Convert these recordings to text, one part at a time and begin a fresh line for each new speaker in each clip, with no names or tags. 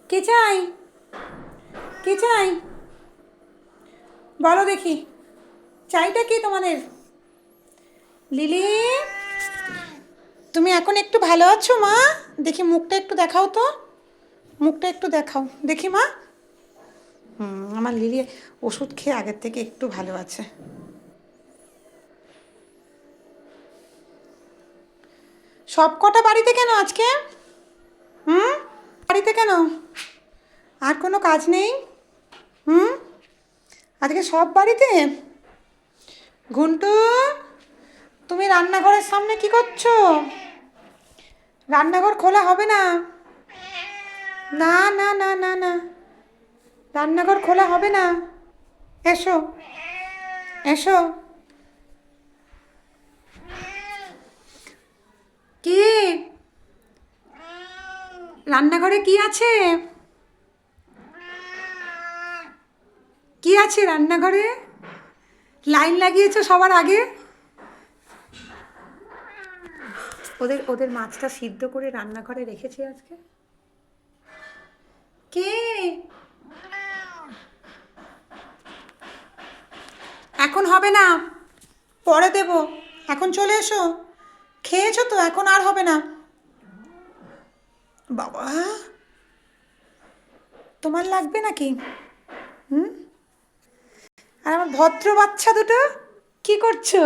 কে চাই? কে চাই? বলো দেখি, চাইটা কি তোমাদের? লিলি, তুমি এখন একটু ভালো আছো মা? দেখি মুখটা একটু দেখাও তো, মুখটা একটু দেখাও দেখি মা। আমার লিলি ওষুধ খেয়ে আগের থেকে একটু ভালো আছে। সব কটা বাড়িতে কেন আজকে? হুম, বাড়িতে কেন? আর কোনো কাজ নেই? হুম, আজকে সব বাড়িতে? ঘুন্টু, তুমি রান্নাঘরের সামনে কি করছো? রান্নাঘর খোলা হবে না। না না না না না, রান্নাঘর খোলা হবে না। এসো, এসো। কি? রান্নাঘরে কি আছে? কি আছে রান্নাঘরে? লাইন লাগিয়েছো সবার আগে? ওদের ওদের মাছটা সিদ্ধ করে রান্নাঘরে রেখেছি আজকে। কে? এখন হবে না, পরে দেবো। এখন চলে এসো। খেয়েছো তো, এখন আর হবে না। বাবা, তোমার লাগবে নাকি? হুম, আর আমার ভদ্র বাচ্চা দুটো কি করছো?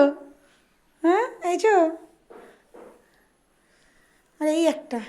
হ্যাঁ, এই যে, আর এই একটা